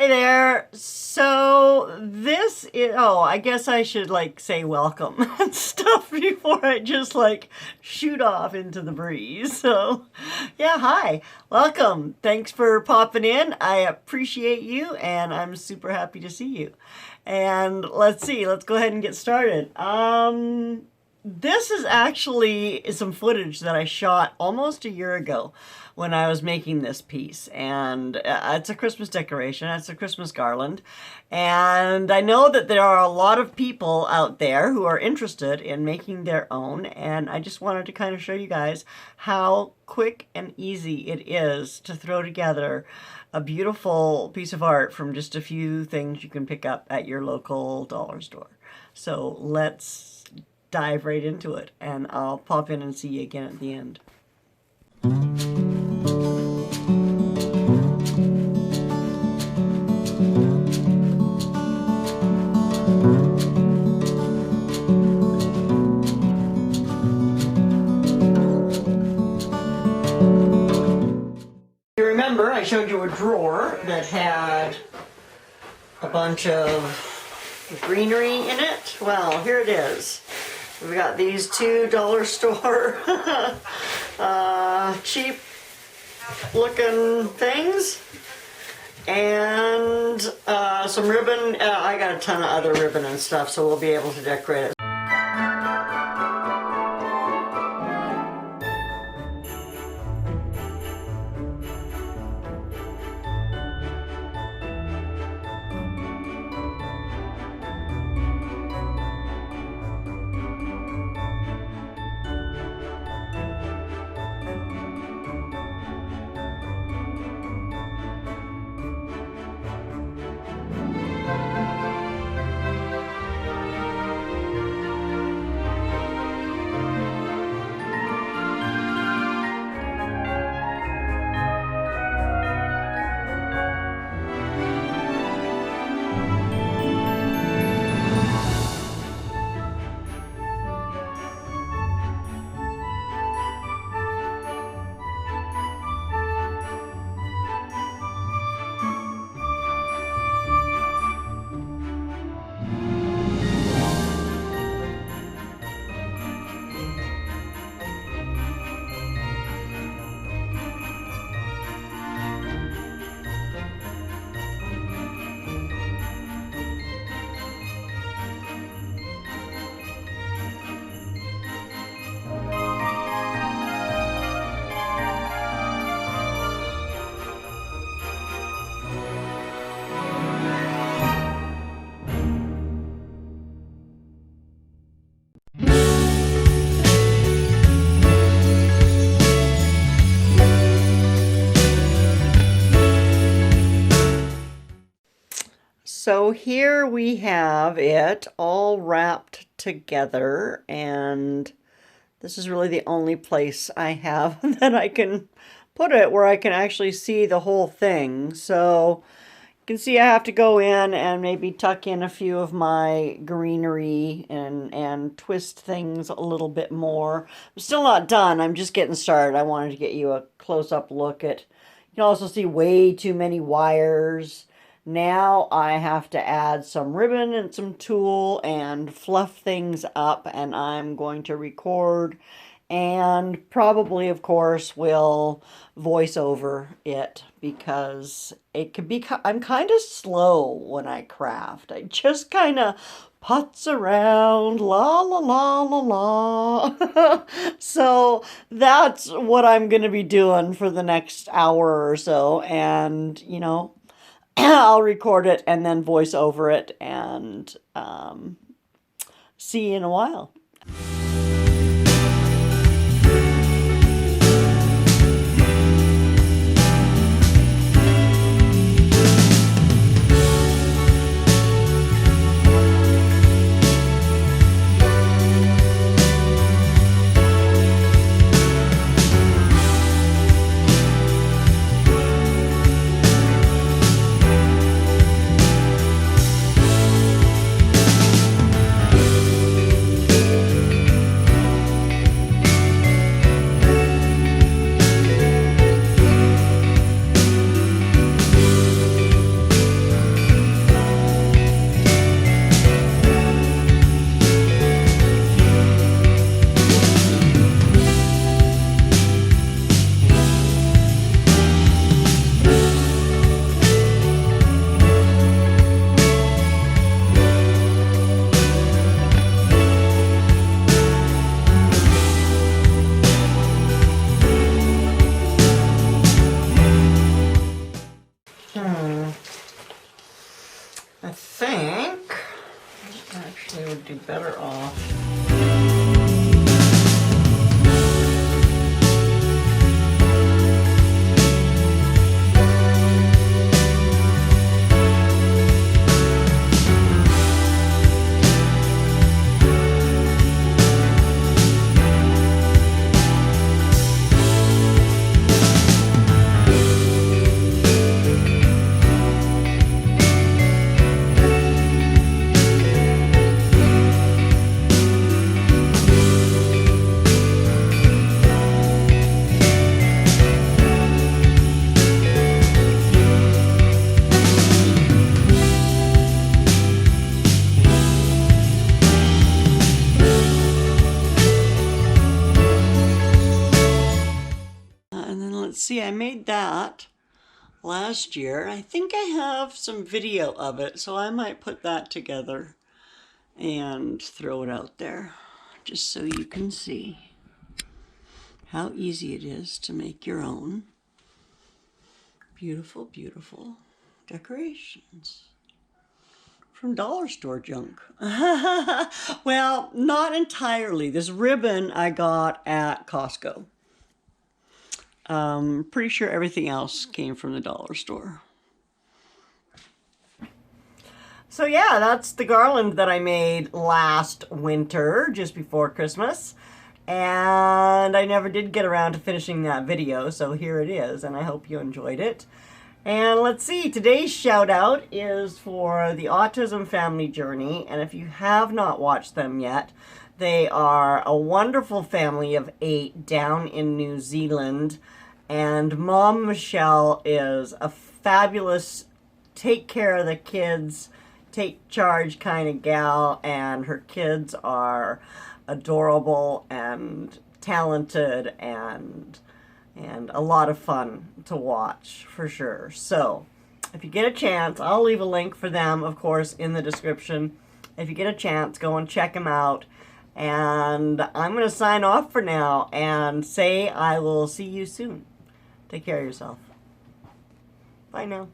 Hey there. So this is, oh, I guess I should like say welcome and stuff before I just like shoot off into the breeze. So yeah, hi, welcome. Thanks for popping in. I appreciate you and I'm super happy to see you. And let's go ahead and get started. This is actually some footage that I shot almost a year ago when I was making this piece, and it's a Christmas decoration. It's a Christmas garland, and I know that there are a lot of people out there who are interested in making their own, and I just wanted to kind of show you guys how quick and easy it is to throw together a beautiful piece of art from just a few things you can pick up at your local dollar store. So let's dive right into it, and I'll pop in and see you again at the end. You remember I showed you a drawer that had a bunch of greenery in it? Well, here it is. We've got these $2 store cheap looking things and some ribbon. I got a ton of other ribbon and stuff, so we'll be able to decorate it. So here we have it all wrapped together, and this is really the only place I have that I can put it where I can actually see the whole thing. So you can see I have to go in and maybe tuck in a few of my greenery and twist things a little bit more. I'm still not done. I'm just getting started. I wanted to get you a close-up look at, you can also see way too many wires. Now I have to add some ribbon and some tulle and fluff things up, and I'm going to record and probably, of course, will voice over it because it could be, I'm kind of slow when I craft. I just kind of putz around, la la la la la. So that's what I'm going to be doing for the next hour or so, and, you know, I'll record it and then voice over it, and see you in a while. I think I actually would do better off. And then let's see, I made that last year. I think I have some video of it, so I might put that together and throw it out there just so you can see how easy it is to make your own beautiful, beautiful decorations from dollar store junk. Well, not entirely. This ribbon I got at Costco. Pretty sure everything else came from the dollar store. So yeah, that's the garland that I made last winter, just before Christmas. And I never did get around to finishing that video, so here it is, and I hope you enjoyed it. And let's see, today's shout out is for the Autism Family Journey, and if you have not watched them yet, they are a wonderful family of 8 down in New Zealand. And Mom Michelle is a fabulous, take care of the kids, take charge kind of gal, and her kids are adorable and talented and a lot of fun to watch for sure. So if you get a chance, I'll leave a link for them, of course, in the description. If you get a chance, go and check them out. And I'm going to sign off for now and say I will see you soon. Take care of yourself. Bye now.